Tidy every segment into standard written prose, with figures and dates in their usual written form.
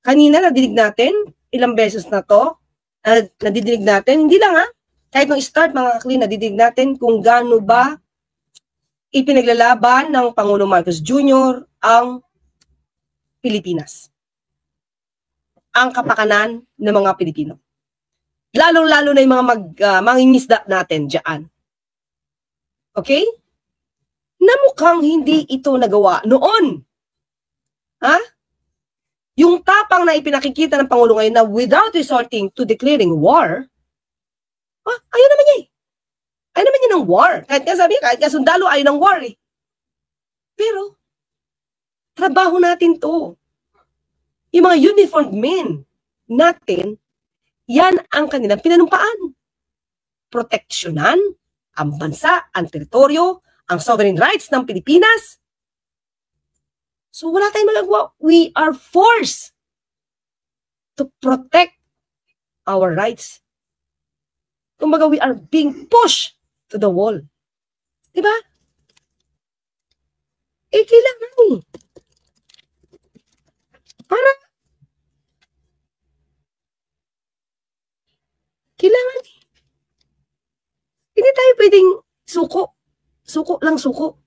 Kanina nadidig natin, ilang beses na to, nadidinig natin, hindi lang kahit nung start mga kakli, nadidinig natin kung gaano ba ipinaglalaban ng Pangulong Marcos Jr. ang Pilipinas. Ang kapakanan ng mga Pilipino. Lalong-lalo na yung mga mangingisda natin dyan. Okay? Na mukhang hindi ito nagawa noon. Ha? Yung tapang na ipinakikita ng Pangulo ngayon na without resorting to declaring war, ayaw naman niya eh. Ayaw naman niya ng war. Kahit nga sabi, kahit nga sundalo, ayaw ng war eh. Pero, trabaho natin to. Yung mga uniformed men natin, yan ang kanilang pinanumpaan. Proteksyonan ang bansa, ang teritoryo, ang sovereign rights ng Pilipinas. So wala tayong magagawa. We are forced to protect our rights. Kumbaga, we are being pushed to the wall. Diba? Kailangan eh. Para kailangan eh. Hindi tayo pwedeng suko. Suko lang suko.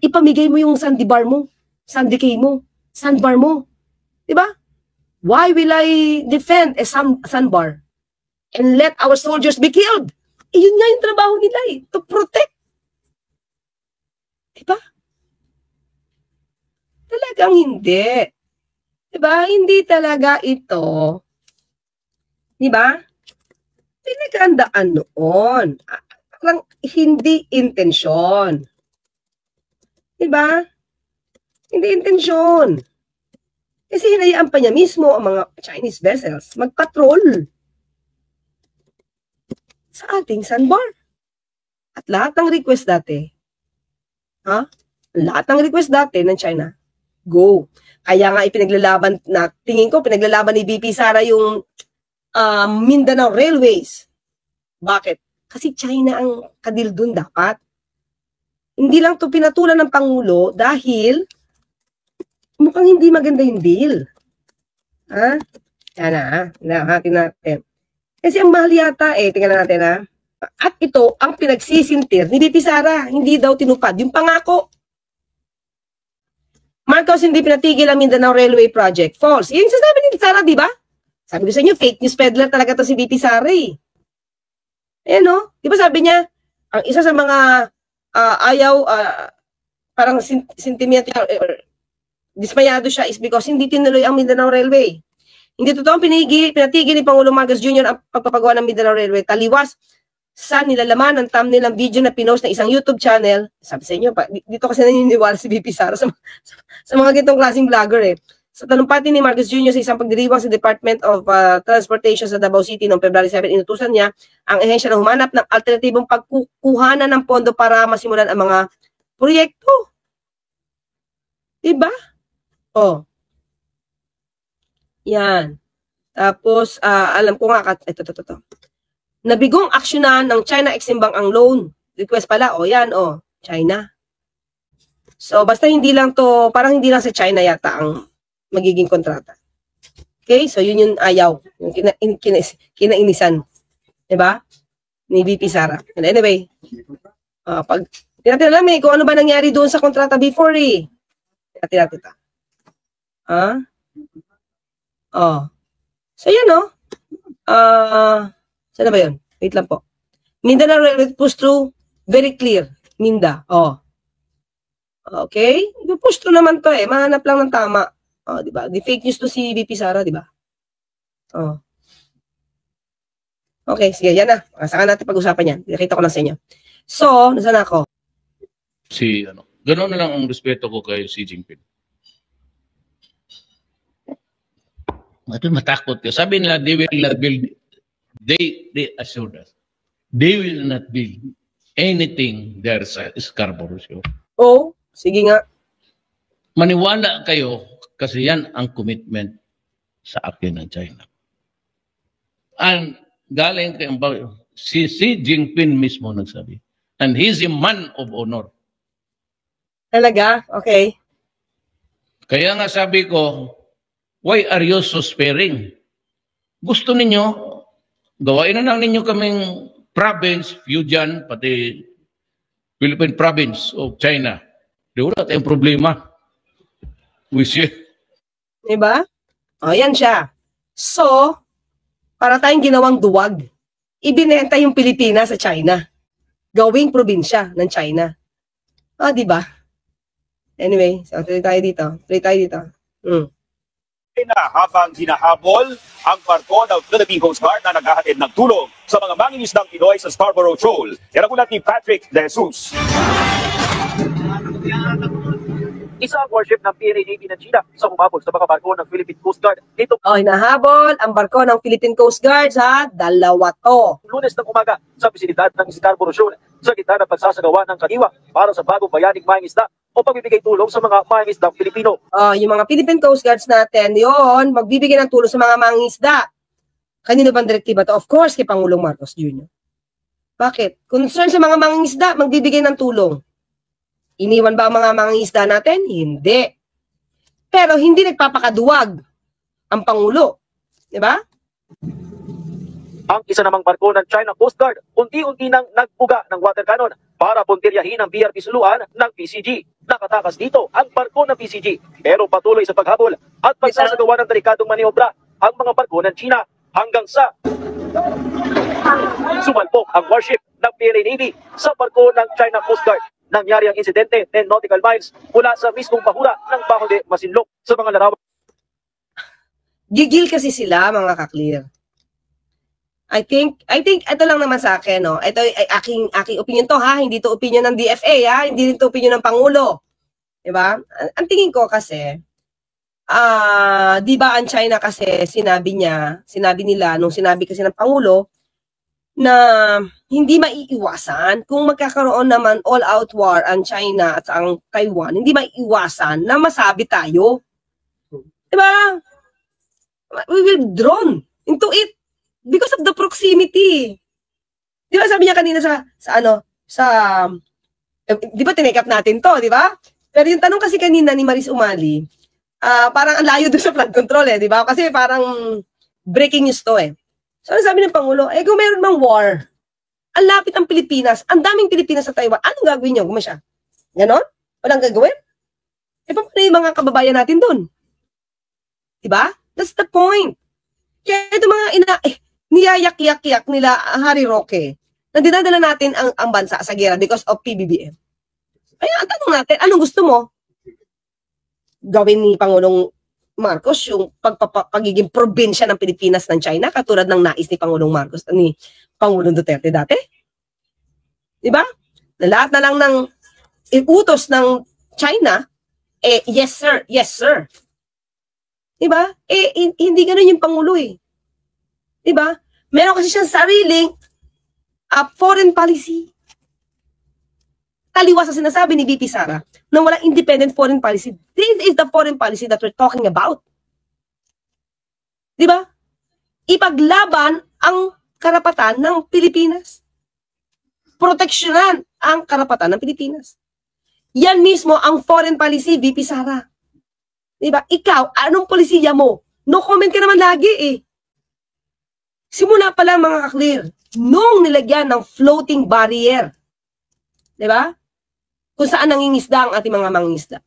Ipamigay mo yung sandibar mo. Sandicay mo. Sandbar mo. Diba? Why will I defend a sandbar and let our soldiers be killed? Yun nga yung trabaho nila eh. To protect. Diba? Talagang hindi. Diba? Hindi talaga ito. Diba? Pinagandaan noon. Parang hindi intensyon. Diba? Hindi intensyon. Kasi hinayaan pa niya mismo ang mga Chinese vessels magpatrol sa ating sandbar. At lahat ng request dati, lahat ng request dati ng China, go. Kaya nga ipinaglalaban na, tingin ko, pinaglalaban ni BP Sara yung Mindanao Railways. Bakit? Kasi China ang kadil dun dapat. Hindi lang to pinatulan ng Pangulo dahil mukhang hindi maganda yung deal. Yan tingnan natin. Kasi ang mahal yata tingnan natin At ito ang pinagsisintir ni BP Sara, hindi daw tinupad yung pangako. Marcos hindi pinatigil ang Mindanao Railway Project. False. Yung sasabi ni Sara, di ba? Sabi ko sa inyo, fake news peddler talaga to si BP Sara eh. Ayan o. Di ba sabi niya, ang isa sa mga parang sentimental dismayado siya is because hindi tinuloy ang Mindanao Railway. Hindi totoo pinatigil ni Pangulong Marcos Jr. ang pagpapagawa ng Mindanao Railway. Taliwas sa nilalaman ng thumbnail ng video na pinost ng isang YouTube channel. Sabi sa inyo, dito kasi naniniwala si BP Sara sa mga gitong klaseng vlogger eh. Sa talumpati ni Marcos Jr. sa isang pagdiriwang sa Department of Transportation sa Davao City noong February 7, inutusan niya ang ehensya na humanap ng alternatibong pagkukuhanan ng pondo para masimulan ang mga proyekto. Diba? Oh. Yan. Tapos, alam ko nga, ito. Nabigong aksyonan ng China Exim Bank ang loan. Request pala, yan, China. So, basta hindi lang to, parang hindi lang sa China yata ang magiging kontrata. Okay? So, yun yung ayaw. Yung kinainisan. Diba? Ni BP Sara. And anyway, pag tinatin alam kung ano ba nangyari doon sa kontrata before eh. Tinatin ito. So, yan saan ba yun? Wait lang po. Mindanao Railway push through, very clear. Minda. Okay? Push through naman to eh. Mahanap lang ng tama. Diba? Di fake news to si BP Sara, diba? Okay, sige, yan na. Saka natin pag-usapan yan. Nakita ko lang sa inyo. So, nasaan ako? Gano'n na lang ang respeto ko kay Xi Jinping. Matakot ka. Sabi nila, they will not build, they assured us, they will not build anything there sa Scarborough Show. Sige nga. Maniwala kayo kasi yan ang commitment sa akin ng China. And galing kay si Xi Jinping mismo nagsabi. And he's a man of honor. Talaga? Okay. Kaya nga sabi ko, Why are you so sparing? Gusto ninyo, gawain na lang ninyo kaming province, Fujian, pati Philippine province of China. Di wala tayong problema. We see. Diba? O, yan siya. So, para tayong ginawang duwag, ibinenta yung Pilipinas sa China. Gawing probinsya ng China. Diba? Anyway, so tuloy tayo dito. Habang hinahabol ang barko ng Philippine Coast Guard na naghahatid ng tulong sa mga mangingisdang Pinoy sa Scarborough Shoal. Yan ang ulat ni Patrick De Jesus. Isa ang warship ng PNA Navy ng China sa humabol sa mga barko ng Philippine Coast Guard. Dito hinahabol ang barko ng Philippine Coast Guard sa dalawa to. Lunes ng umaga sa bisinidad ng Scarborough Shoal sa gitna ng pagsasagawa ng kadiwa para sa bagong bayaning mangingisda o pagbibigay tulong sa mga mangingisdang Pilipino. Yung mga Philippine Coast Guards natin, yon magbibigay ng tulong sa mga mangingisda. Kanino bang direktiba to? Of course, kay Pangulong Marcos Jr. Bakit? Concern sa mga mangingisda, magbibigay ng tulong. Iniwan ba ang mga mangingisda natin? Hindi. Pero hindi nagpapakaduwag ang Pangulo. Diba? Ang isa namang barko ng China Coast Guard, unti-unti nang nagbuga ng water cannon para puntiryahin ang BRP Suluan ng PCG. Nakatakas dito ang barko ng PCG pero patuloy sa paghabol at pagsasagawa ng delikadong maniobra ang mga barko ng China hanggang sa sumalpok ang warship ng PNA Navy sa barko ng China Coast Guard. Nangyari ang insidente 10 nautical miles mula sa mismong bahura ng Bajo de Masinloc sa mga larawan. Gigil kasi sila, mga ka-clear. I think ito lang naman sa akin, no. Ito ay aking opinion to, ha, hindi to opinion ng DFA, ha, hindi rin to opinion ng Pangulo. 'Di ba? Ang tingin ko kasi di ba ang China kasi sinabi nila nung sinabi kasi ng Pangulo na hindi maiiwasan kung magkakaroon naman all-out war ang China at ang Taiwan, hindi maiiwasan na masabi tayo. 'Di ba? We will drawn into it. Because of the proximity. Di ba sabi niya kanina di ba tinake up natin to, di ba? Pero yung tanong kasi kanina ni Maris Umali, parang ang layo doon sa flood control di ba? Kasi parang breaking news to So sabi ng Pangulo, kung meron mang war, ang lapit ang Pilipinas, ang daming Pilipinas sa Taiwan, anong gagawin niyo? Gumasya? Ganon? Walang gagawin? Paano yung mga kababayan natin doon? Di ba? That's the point. Kaya ito mga niyayak-yak nila Harry Roque na dinadala natin ang bansa sa gera because of PBBM. Kaya ang tanong natin, anong gusto mo? Gawin ni Pangulong Marcos yung pagiging probinsya ng Pilipinas ng China katulad ng nais ni Pangulong Marcos ni Pangulong Duterte dati? Diba? Na lahat na lang ng iutos ng China, yes sir, yes sir. Diba? Hindi ganun yung Pangulo Diba? Meron kasi siyang sariling foreign policy. Taliwas sa sinasabi ni VP Sara na walang independent foreign policy. This is the foreign policy that we're talking about. Diba? Ipaglaban ang karapatan ng Pilipinas. Proteksyonan ang karapatan ng Pilipinas. Yan mismo ang foreign policy, VP Sara. Diba? Ikaw, anong polisiya mo? No comment ka naman lagi Simula pa lang mga ka-clear, nung nilagyan ng floating barrier, di ba? Kung saan nangingisda ang ating mga mangingisda.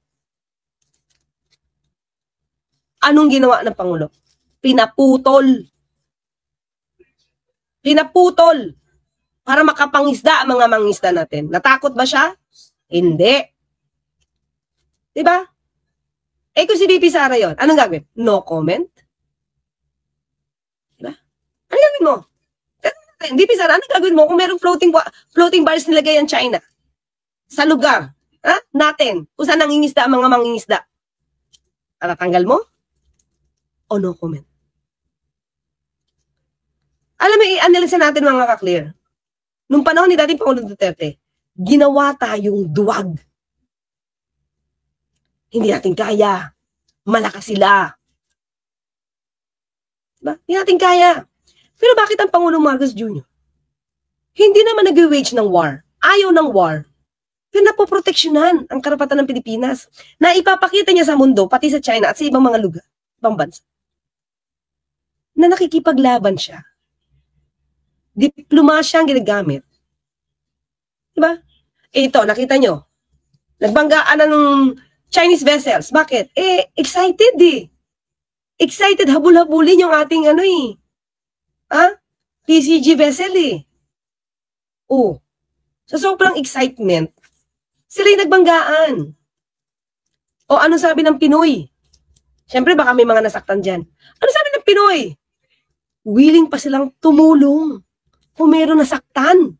Anong ginawa ng Pangulo? Pinaputol. Pinaputol. Para makapangisda ang mga mangingisda natin. Natakot ba siya? Hindi. Di ba? Kung si VP Sara yun, anong gagawin? No comment? Ano gagawin mo? VP Sara, ano gagawin mo kung merong floating bars nilagay ang China? Sa lugar natin, kung saan nangingisda ang mga mangingisda. Tatanggal mo? O no comment? Alam mo, i-analyze natin mga ka-clear. Nung panahon ni dating Pangulong Duterte, ginawa tayong duwag. Hindi natin kaya. Malakas sila. Diba? Hindi natin kaya. Pero bakit ang Pangulong Marcos Jr.? Hindi naman nag-wage ng war. Ayaw ng war. Pero napoproteksyonan ang karapatan ng Pilipinas na ipapakita niya sa mundo, pati sa China at sa ibang mga lugar, pambansa na nakikipaglaban siya. Diplomasya ang ginagamit. Diba? Ito, nakita nyo. Nagbanggaan na ng Chinese vessels. Bakit? Excited eh. Excited, habul-habulin yung ating PCG vessel eh. Oh. Sa sobrang excitement, sila yung nagbanggaan. O ano sabi ng Pinoy? Siyempre baka may mga nasaktan dyan. Ano sabi ng Pinoy? Willing pa silang tumulong kung meron nasaktan.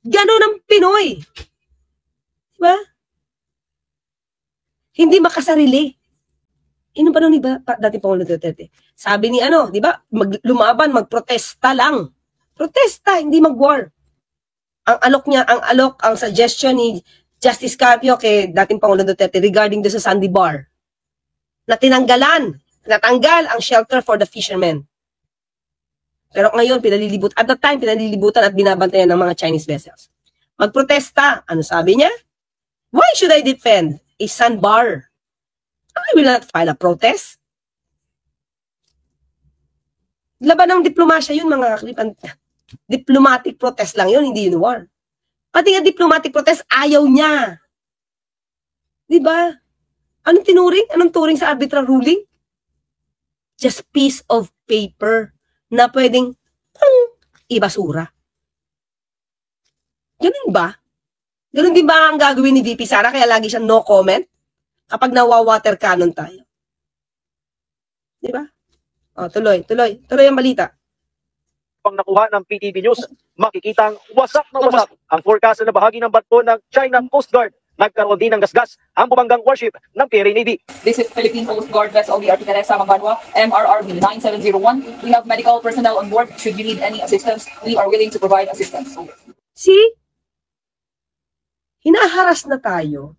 Ganon ang Pinoy. Diba? Hindi makasarili. Ino pa nung dati Pangulong Duterte? Sabi ni di ba? Lumaban, magprotesta lang. Protesta, hindi mag-war. Ang suggestion ni Justice Carpio kay dating Pangulong Duterte regarding do sa Sandy Bar na natanggal ang shelter for the fishermen. Pero ngayon, at that time, pinalilibutan at binabantayan ng mga Chinese vessels. Magprotesta. Ano sabi niya? Why should I defend a sandbar? I will not file a protest. Laban ng diplomasya yun, mga kaklipan. Diplomatic protest lang yun, hindi yun war. Pati nga diplomatic protest, ayaw niya. Diba? Anong tinuring? Anong turing sa arbitral ruling? Just piece of paper na pwedeng ibasura. Ganun ba? Ganun din ba ang gagawin ni VP Sara? Kaya lagi siyang no comment kapag nawa-water cannon tayo. Diba? O, tuloy ang balita. Pang nakuha ng PTV News, makikitang wasak na wasak ang forecast na bahagi ng barko ng China Coast Guard. Nagkaroon din ng gasgas ang bumanggang warship ng PRA Navy. This is Philippine Coast Guard vessel, the Teresa Magbanwa, MRRV 9701. We have medical personnel on board. Should you need any assistance, we are willing to provide assistance. See? Hinaharas na tayo.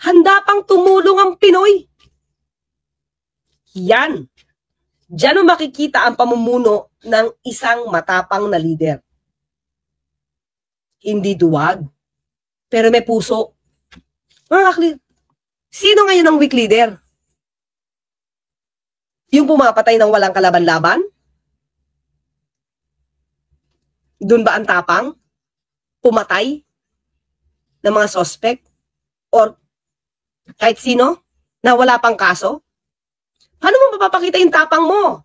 Handa pang tumulong ang Pinoy. Yan. Diyan mo makikita ang pamumuno ng isang matapang na leader. Hindi duwag, pero may puso. Sino ngayon ang weak leader? Yung pumapatay ng walang kalaban-laban? Doon ba ang tapang? Pumatay ng mga suspect? Or kahit sino na wala pang kaso? Paano mo mapapakita yung tapang mo?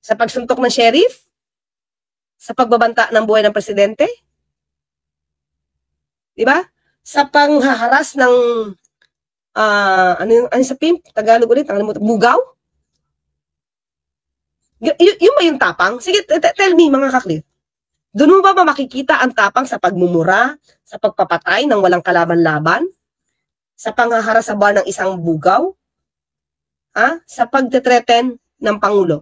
Sa pagsuntok ng sheriff? Sa pagbabanta ng buhay ng presidente? Diba? Sa panghaharas ng ano sa pimp? Tagalog ulit, bugaw? Yung ba yung tapang? Sige, tell me mga kaklit. Doon mo ba makikita ang tapang sa pagmumura, sa pagpapatay ng walang kalaban-laban, sa panghaharas sa bar ng isang bugaw, sa pagtetreten ng Pangulo?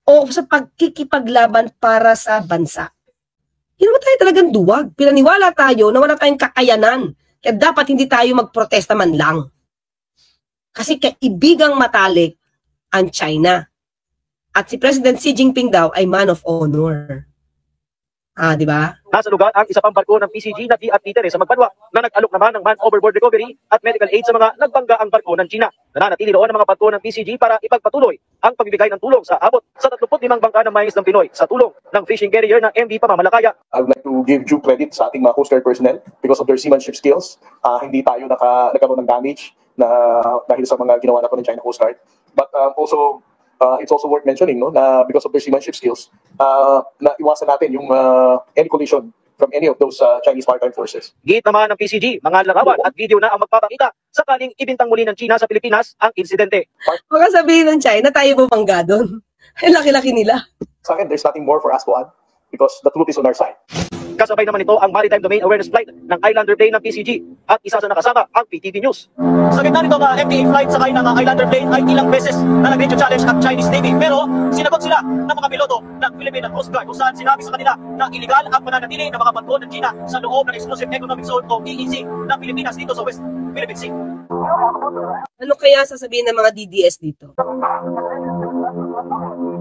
O sa pagkikipaglaban para sa bansa? Hindi naman tayo talagang duwag. Pinaniwala tayo na wala tayong kakayanan. Kaya dapat hindi tayo magprotesta man lang. Kasi kaibigang matalik ang China. At si President Xi Jinping daw ay man of honor. Di ba? Nasa lugar ang isa pang barko ng PCG na VRT Teresa Magbanwa na nag-alok naman ng man-overboard recovery at medical aid sa mga nagbangga ang barko ng China. Nananatili roon ang mga barko ng PCG para ipagpatuloy ang pagbibigay ng tulong sa abot sa 35 bangka ng mais ng Pinoy sa tulong ng fishing carrier ng MV Pamamalakaya. I would like to give due credit sa ating mga Coast Guard personnel because of their seamanship skills. Hindi tayo nagkaroon ng damage na dahil sa mga ginawa na po ng China Coast Guard. But also, it's also worth mentioning na because of their seamanship skills, na iwasan natin yung any collision from any of those Chinese maritime forces. Git naman ng PCG, mga larawan at video na ang magpapakita sakaling ibintang muli ng China sa Pilipinas ang insidente. Baka sabihin ng China, tayo bumangga doon. Laki-laki nila. Sa akin, there's nothing more for us to add because the truth is on our side. Kasabay naman ito ang Maritime Domain Awareness Flight ng Islander plane ng PCG at isa sa nakasama ang PTV News. Sa gitna nito mga FTA flight sakay ng Islander plane ay ilang beses na nag-radio challenge ang Chinese Navy pero sinagot sila ng mga piloto ng Philippine Coast Guard kung saan sinabi sa kanila na illegal ang pananatili ng mga barko ng China sa loob ng Exclusive Economic Zone o EEZ ng Pilipinas dito sa West Philippine Sea. Ano kaya sasabihin ng mga DDS dito?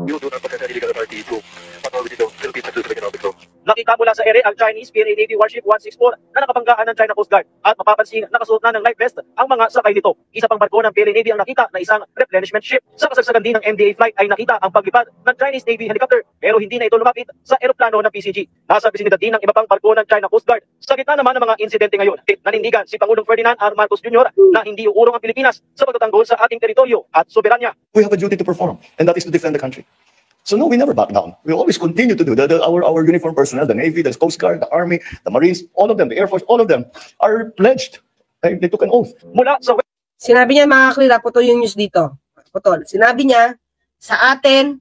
You do not possess any legal authority to patrol within the Philippines Exclusive Economic Zone. Nakita mula sa ere ang Chinese PLA Navy Warship 164 na nakabanggaan ng China Coast Guard at mapapansin nakasuot na ng life vest ang mga sakay nito. Isa pang barko ng PLA Navy ang nakita na isang replenishment ship. Sa kasagsagan din ng MDA flight ay nakita ang paglipad ng Chinese Navy helicopter pero hindi na ito lumapit sa eroplano ng PCG. Nasa bisinidad din ng iba pang barko ng China Coast Guard. Sa gitna naman ng mga insidente ngayon, nanindigan si Pangulong Ferdinand R. Marcos Jr. na hindi uurong ang Pilipinas sa pagtatanggol sa ating teritoryo at soberanya. We have a duty to perform, and that is to defend the country. So no, we never back down. We always continue to do. Our uniformed personnel, the Navy, the Coast Guard, the Army, the Marines, all of them, the Air Force, all of them are pledged. They took an oath. Mula sa Sinabi niya, mga klira, putol yung news dito. Putol. Sinabi niya, sa atin,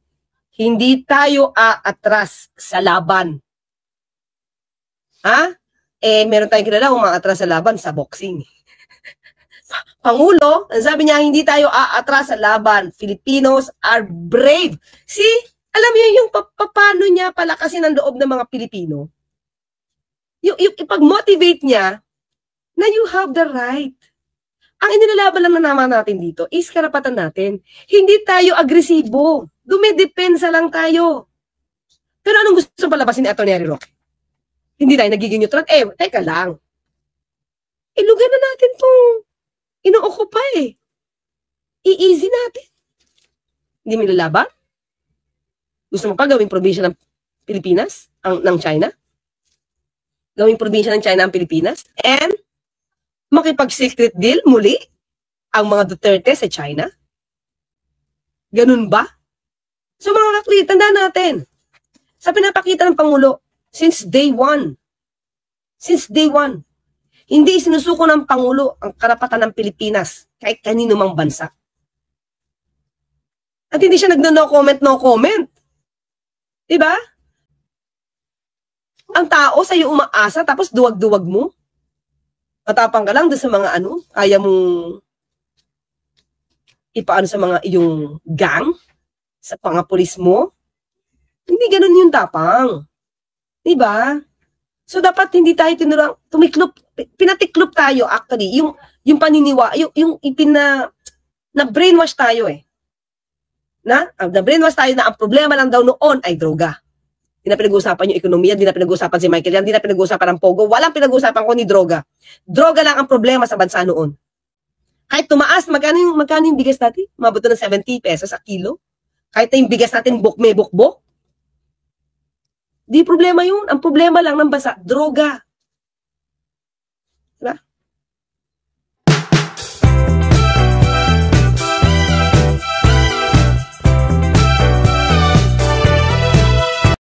hindi tayo aatras sa laban. Ha? Meron tayong kilala kung maatras sa laban sa boxing. Pangulo, sabi niya, hindi tayo aatras sa laban. Filipinos are brave. See? Alam niyo yung paano niya palakasin ang loob ng mga Pilipino? Yung ipag-motivate niya na you have the right. Ang inilalaban lang na naman natin dito is karapatan natin. Hindi tayo agresibo. Dumidepensa lang tayo. Pero anong gusto palabasin ni Atty. Harry Roque? Hindi tayo nagiging neutral. Teka lang. Lugar na natin itong ino-occupy eh. I-easy natin. Hindi mo nilalaban? Gusto mo pa gawing probinsya ng Pilipinas? Ng China? Gawing probinsya ng China ang Pilipinas? And makipag-secret deal muli ang mga Duterte sa China? Ganun ba? So mga kakli, tandaan natin. Sa pinapakita ng Pangulo, since day one, hindi sinusuko ng Pangulo ang karapatan ng Pilipinas kahit kanino mang bansa. At hindi siya no comment. Diba? Ang tao sa'yo umaasa tapos duwag-duwag mo. Matapang ka lang doon sa mga kaya mong ipaano sa mga iyong gang, sa mga pulis mo. Hindi ganun yung tapang. Diba? So dapat hindi tayo pinatiklop tayo actually, yung paniniwa, yung na-brainwash tayo eh. Na-brainwash tayo na ang problema lang daw noon ay droga. Hindi na pinag-uusapan yung ekonomiya, hindi na pinag-uusapan si Michael Yan, hindi na pinag-uusapan ang Pogo, walang pinag-uusapan ko ni droga. Droga lang ang problema sa bansa noon. Kahit tumaas, magkano yung bigas natin? Mabuto ng 70 pesos a kilo. Kahit na yung bigas natin bukme-bukbok. Di problema yun. Ang problema lang ng bansa, droga.